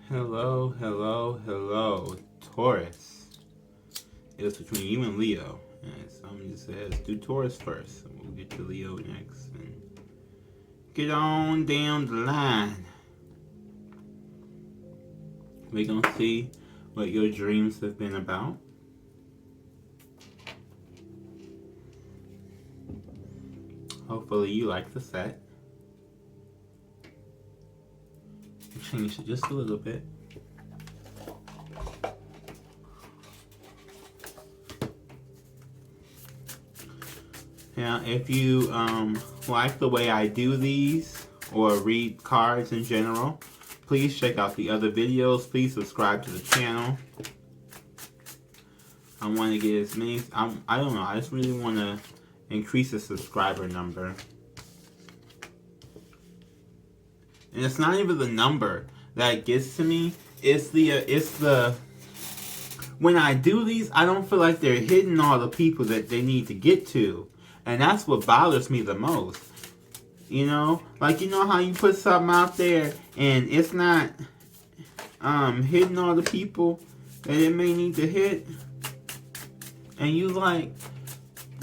Hello, hello, hello, Taurus. It's between you and Leo. And something just says do Taurus first, and we'll get to Leo next. And get on down the line. We're gonna see what your dreams have been about. Hopefully you like the set. Change it just a little bit. Now, if you like the way I do these or read cards in general, please check out the other videos. Please subscribe to the channel. I want to get as many. I don't know. I just really want to increase the subscriber number. And it's not even the number that gets to me. It's the when I do these, I don't feel like they're hitting all the people that they need to get to. And that's what bothers me the most. You know? Like, you know how you put something out there and it's not hitting all the people that it may need to hit. And you like,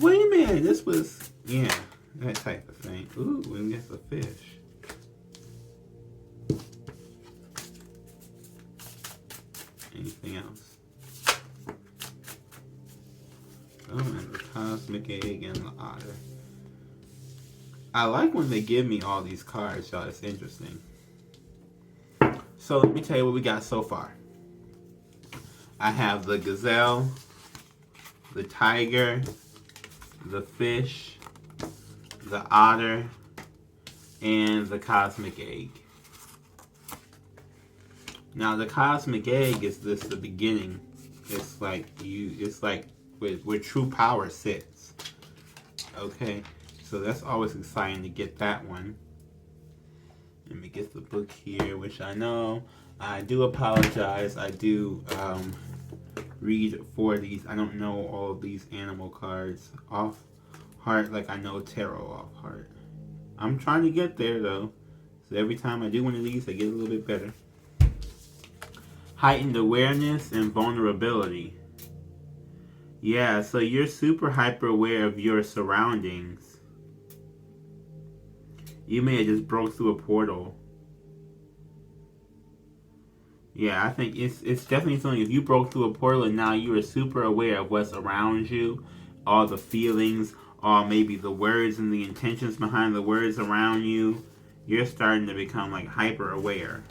wait a minute, this was, yeah, that type of thing. Ooh, and that's a fish. Anything else? Oh, and the cosmic egg and the otter. I like when they give me all these cards, y'all. It's interesting. So let me tell you what we got so far. I have the gazelle, the tiger, the fish, the otter, and the cosmic egg. Now the cosmic egg is the beginning. It's like where true power sits. Okay, so that's always exciting to get that one. Let me get the book here, which I know I do apologize. I do read for these. I don't know all of these animal cards off heart like I know tarot off heart. I'm trying to get there though. So every time I do one of these, I get a little bit better. Heightened awareness and vulnerability. Yeah, so you're super hyper aware of your surroundings. You may have just broke through a portal. Yeah, I think it's definitely something. If you broke through a portal and now you are super aware of what's around you, all the feelings, or maybe the words and the intentions behind the words around you, you're starting to become like hyper aware.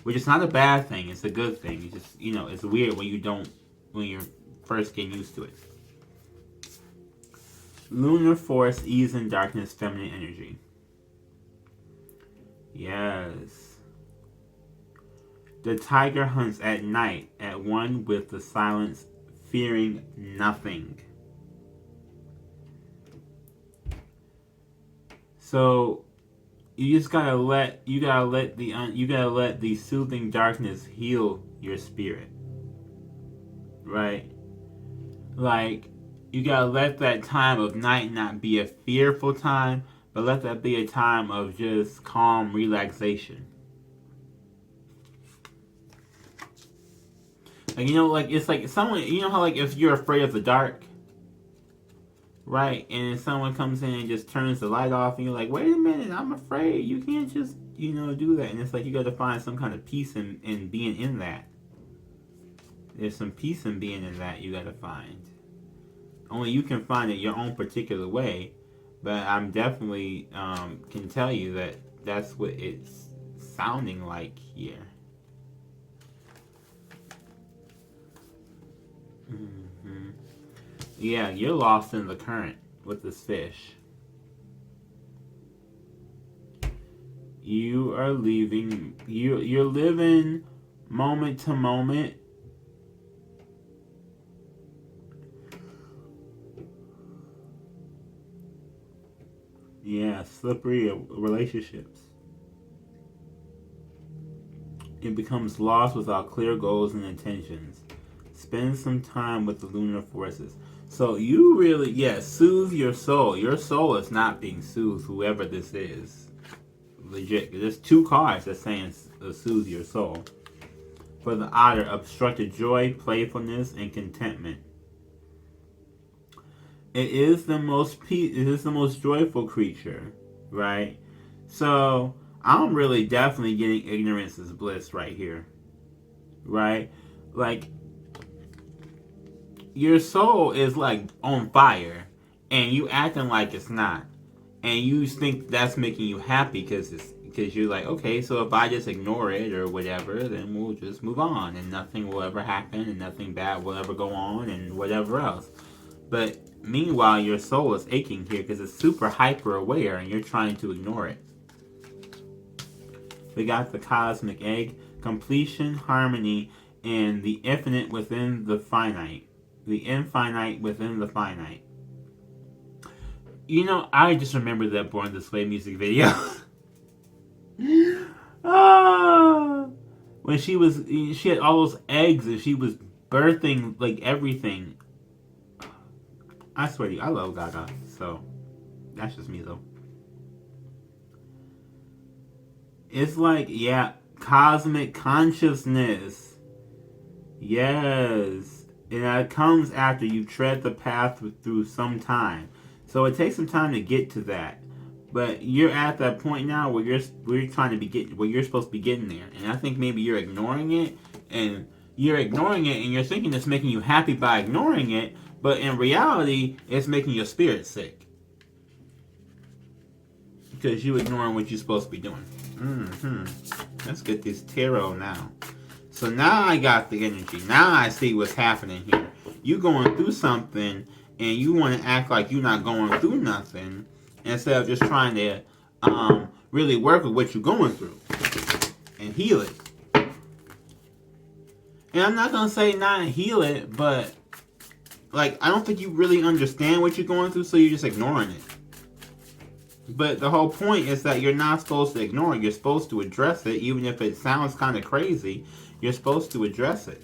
Which is not a bad thing, it's a good thing. It's just, you know, it's weird when you're first getting used to it. Lunar force, ease and darkness, feminine energy. Yes. The tiger hunts at night, at one with the silence, fearing nothing. So you just gotta let the soothing darkness heal your spirit, right? Like, you gotta let that time of night not be a fearful time, but let that be a time of just calm relaxation. Like, you know, like it's like someone, you know how like if you're afraid of the dark, right? And then someone comes in and just turns the light off and you're like, wait a minute, I'm afraid. You can't just, you know, do that. And it's like you got to find some kind of peace in being in that. There's some peace in being in that you got to find. Only you can find it your own particular way. But I'm definitely can tell you that that's what it's sounding like here. Mm-hmm. Yeah, you're lost in the current with this fish. You are leaving. You're living moment to moment. Yeah, slippery relationships. It becomes lost without clear goals and intentions. Spend some time with the lunar forces. So you really, soothe your soul. Your soul is not being soothed, whoever this is. Legit. There's two cards that's saying soothe your soul. For the otter, obstructed joy, playfulness, and contentment. It is the most joyful creature, right? So I'm really definitely getting ignorance is bliss right here, right? Like, your soul is like on fire, and you acting like it's not, and you think that's making you happy because you're like, okay, so if I just ignore it or whatever, then we'll just move on, and nothing will ever happen, and nothing bad will ever go on, and whatever else. But meanwhile, your soul is aching here because it's super hyper aware, and you're trying to ignore it. We got the cosmic egg, completion, harmony, and the infinite within the finite. The infinite within the finite. You know, I just remember that Born This Way music video. When she had all those eggs and she was birthing like everything. I swear to you, I love Gaga. So, that's just me though. It's like, yeah, cosmic consciousness. Yes. And that comes after you tread the path through some time. So it takes some time to get to that. But you're at that point now where you're trying to be getting where you're supposed to be getting there. And I think maybe you're ignoring it, and you're thinking it's making you happy by ignoring it, but in reality, it's making your spirit sick. Because you're ignoring what you're supposed to be doing. Let's get this tarot now. So now I got the energy. Now I see what's happening here. You going through something, and you want to act like you're not going through nothing, instead of just trying to really work with what you're going through and heal it. And I'm not gonna say not heal it, but like, I don't think you really understand what you're going through, so you're just ignoring it. But the whole point is that you're not supposed to ignore it. You're supposed to address it, even if it sounds kind of crazy. You're supposed to address it.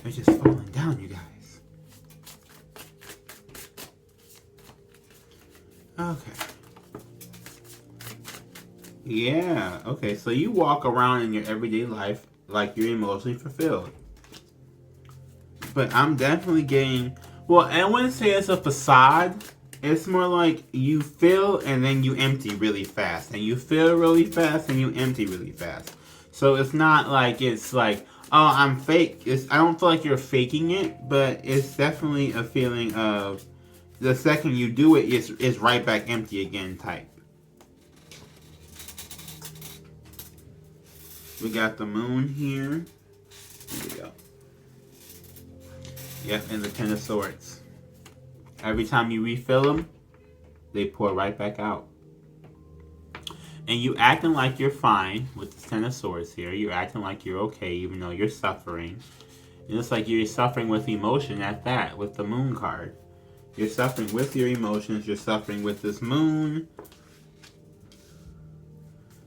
They're just falling down, you guys. Okay. Yeah, okay, so you walk around in your everyday life like you're emotionally fulfilled. But I'm definitely getting, well, I wouldn't say it's a facade. It's more like you fill and then you empty really fast. And you fill really fast and you empty really fast. So it's not like it's like, oh, I'm fake. I don't feel like you're faking it, but it's definitely a feeling of the second you do it, it's right back empty again type. We got the moon here. Here we go. Yep, and the Ten of Swords. Every time you refill them, they pour right back out. And you acting like you're fine with the Ten of Swords here. You're acting like you're okay, even though you're suffering. And it's like you're suffering with emotion at that, with the moon card. You're suffering with your emotions. You're suffering with this moon.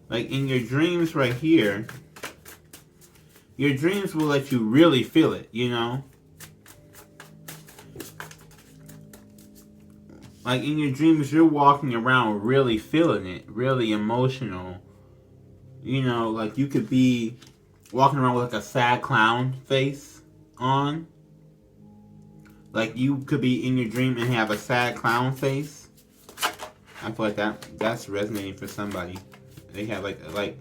Like in your dreams right here, your dreams will let you really feel it, you know? Like in your dreams, you're walking around really feeling it, really emotional. You know, like you could be walking around with like a sad clown face on. Like you could be in your dream and have a sad clown face. I feel like that's resonating for somebody. They have like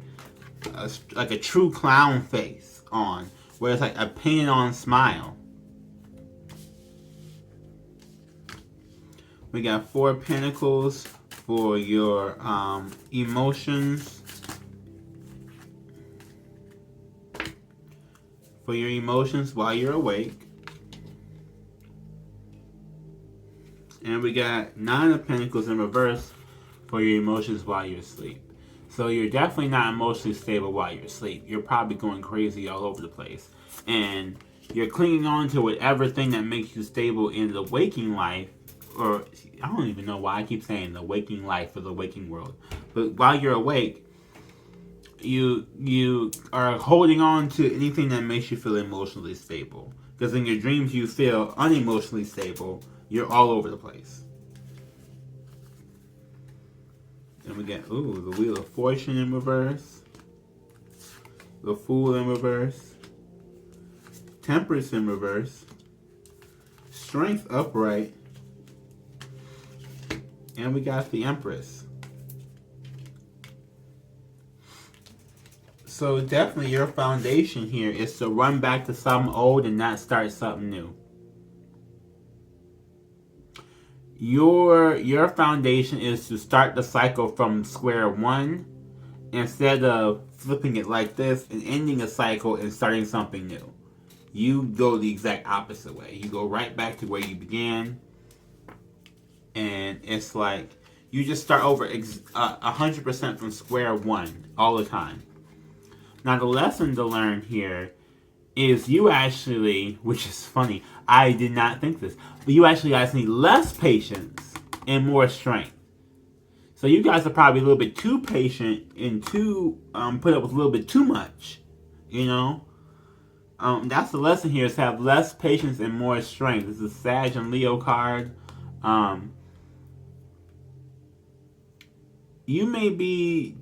a true clown face on, where it's like a painted on smile. We got 4 of Pentacles for your emotions. For your emotions while you're awake. And we got 9 of Pentacles in reverse for your emotions while you're asleep. So you're definitely not emotionally stable while you're asleep. You're probably going crazy all over the place. And you're clinging on to whatever thing that makes you stable in the waking life. Or, I don't even know why I keep saying the waking life or the waking world. But while you're awake, you are holding on to anything that makes you feel emotionally stable. Because in your dreams you feel unemotionally stable. You're all over the place. And we get, ooh, the Wheel of Fortune in reverse. The Fool in reverse. Temperance in reverse. Strength upright. And we got the Empress. So definitely your foundation here is to run back to something old and not start something new. Your foundation is to start the cycle from square one instead of flipping it like this and ending a cycle and starting something new. You go the exact opposite way. You go right back to where you began, and it's like you just start over 100% from square one all the time. Now the lesson to learn here is you actually, which is funny, I did not think this, but you actually guys need less patience and more strength. So you guys are probably a little bit too patient and too put up with a little bit too much, you know. That's the lesson here, is to have less patience and more strength. This is a Sag and Leo card. You may be,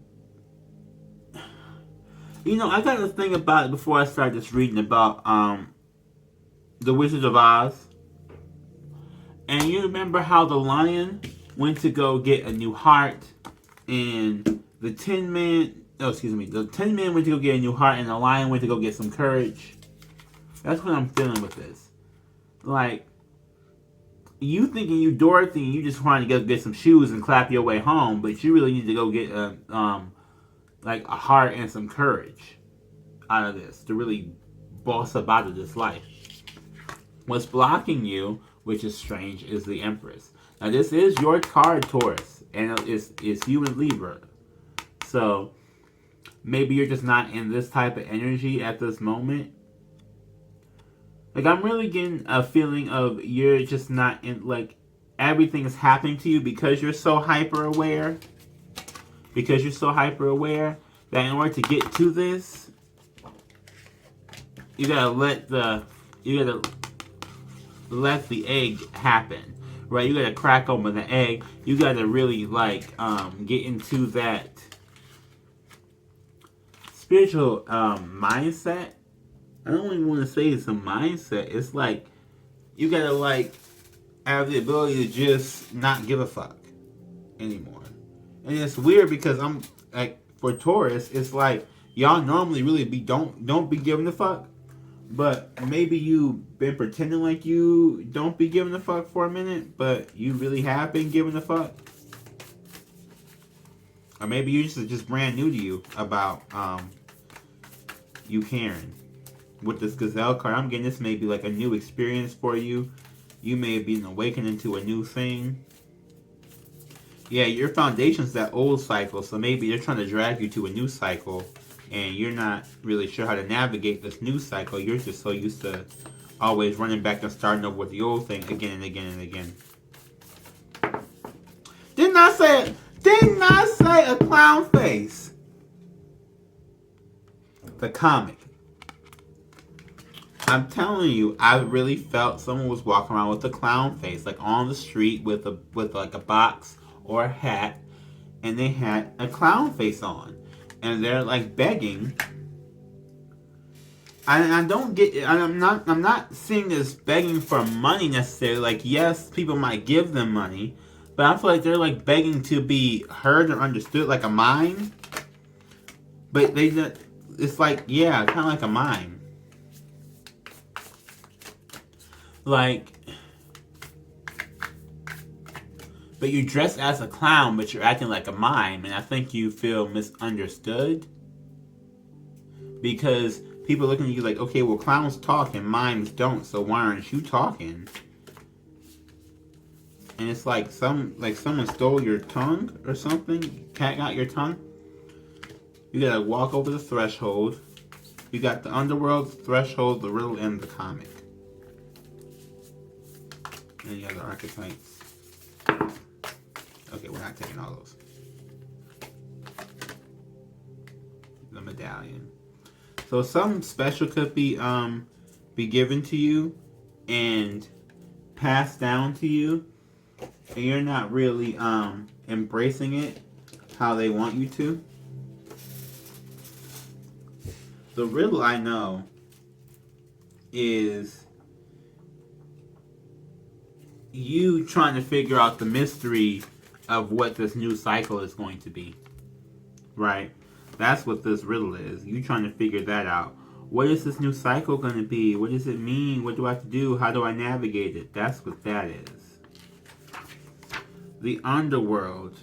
you know, I got to think about it before I start just reading about the Wizard of Oz. And you remember how the lion went to go get a new heart, and the Tin Man went to go get a new heart, and the lion went to go get some courage. That's what I'm feeling with this. Like, you thinking you Dorothy and you just trying to go get some shoes and clap your way home, but you really need to go get like a heart and some courage out of this to really boss up out of this life. What's blocking you, which is strange, is the Empress. Now this is your card, Taurus, and it's you and Libra. So maybe you're just not in this type of energy at this moment. Like, I'm really getting a feeling of you're just not in, like, everything is happening to you because you're so hyper aware. Because you're so hyper aware that in order to get to this, you gotta let the egg happen, right? You gotta crack open the egg. You gotta really, like, get into that spiritual mindset. I don't even want to say it's a mindset. It's like you gotta, like, have the ability to just not give a fuck anymore. And it's weird because I'm like, for Taurus, it's like y'all normally really don't be giving a fuck, but maybe you've been pretending like you don't be giving a fuck for a minute, but you really have been giving a fuck. Or maybe you just brand new to you about you caring. With this Gazelle card, I'm getting this may be like a new experience for you. You may be an awakening to a new thing. Yeah, your foundation's that old cycle, so maybe they're trying to drag you to a new cycle, and you're not really sure how to navigate this new cycle. You're just so used to always running back and starting over with the old thing again and again and again. Didn't I say a clown face? The comic. I'm telling you, I really felt someone was walking around with a clown face, like on the street with like a box or a hat, and they had a clown face on, and they're like begging. I don't get it. I'm not seeing this begging for money necessarily. Like, yes, people might give them money, but I feel like they're like begging to be heard or understood, like a mime. But it's like, yeah, kind of like a mime. Like, but you dress as a clown, but you're acting like a mime, and I think you feel misunderstood. Because people looking at you like, okay, well, clowns talk and mimes don't, so why aren't you talking? And it's like someone stole your tongue or something. Cat got your tongue. You gotta walk over the threshold. You got the underworld, the threshold, the riddle, and the comic. And you have the archetypes. Okay, we're not taking all those. The the medallion. So something special could be given to you and passed down to you, and you're not really embracing it how they want you to. The riddle I know is you trying to figure out the mystery of what this new cycle is going to be. Right? That's what this riddle is. You trying to figure that out. What is this new cycle going to be? What does it mean? What do I have to do? How do I navigate it? That's what that is. The underworld.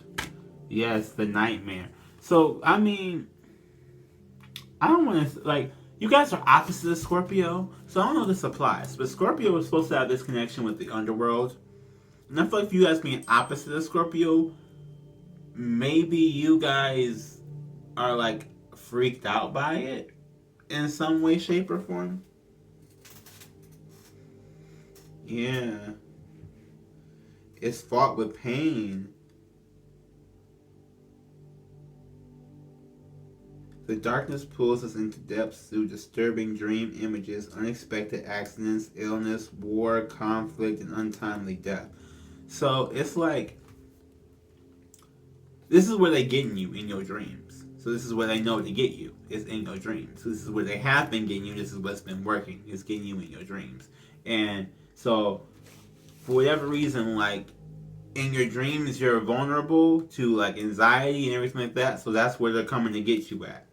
Yes, the nightmare. So, I mean, I don't want to, like, you guys are opposite of Scorpio, so I don't know if this applies. But Scorpio is supposed to have this connection with the underworld. And I feel like if you guys being opposite of Scorpio, maybe you guys are, like, freaked out by it in some way, shape, or form. Yeah. It's fraught with pain. The darkness pulls us into depths through disturbing dream images, unexpected accidents, illness, war, conflict, and untimely death. So it's like, this is where they're getting you in your dreams. So this is where they know to get you, is in your dreams. So this is where they have been getting you. This is what's been working, is getting you in your dreams. And so, for whatever reason, like, in your dreams, you're vulnerable to, like, anxiety and everything like that. So that's where they're coming to get you at.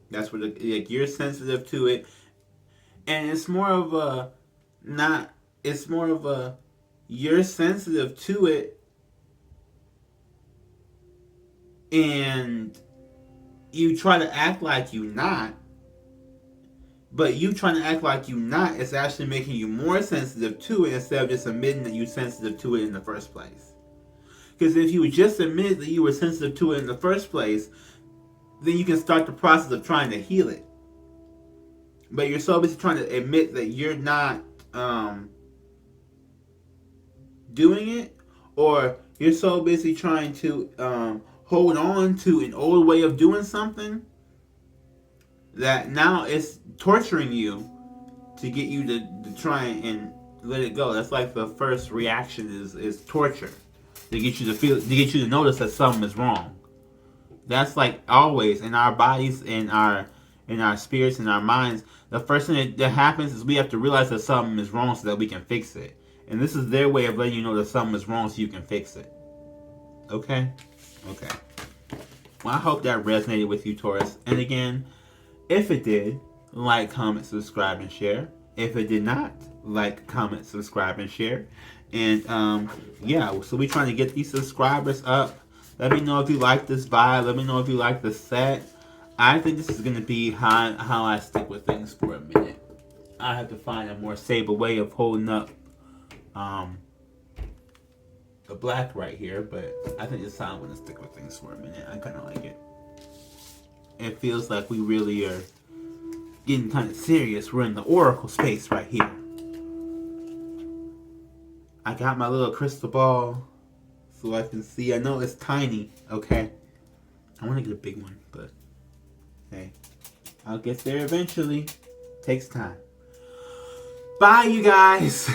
That's where, like, you're sensitive to it. And it's more of a, you're sensitive to it. And you try to act like you not. But you trying to act like you not is actually making you more sensitive to it instead of just admitting that you're sensitive to it in the first place. Because if you would just admit that you were sensitive to it in the first place, then you can start the process of trying to heal it. But you're so busy trying to admit that you're not doing it, or you're so busy trying to hold on to an old way of doing something that now it's torturing you to get you to try and let it go. That's like the first reaction is torture, to get you to feel, to get you to notice that something is wrong. That's like always in our bodies, in our spirits, in our minds. The first thing that happens is we have to realize that something is wrong so that we can fix it. And this is their way of letting you know that something is wrong so you can fix it. Okay? Okay. Well, I hope that resonated with you, Taurus. And again, if it did, like, comment, subscribe, and share. If it did not, like, comment, subscribe, and share. And, yeah, so we're trying to get these subscribers up. Let me know if you like this vibe. Let me know if you like the set. I think this is going to be how I stick with things for a minute. I have to find a more stable way of holding up the black right here. But I think this is how I'm going to stick with things for a minute. I kind of like it. It feels like we really are getting kind of serious. We're in the oracle space right here. I got my little crystal ball so I can see. I know it's tiny, okay? I want to get a big one, but hey, I'll get there eventually. Takes time. Bye, you guys.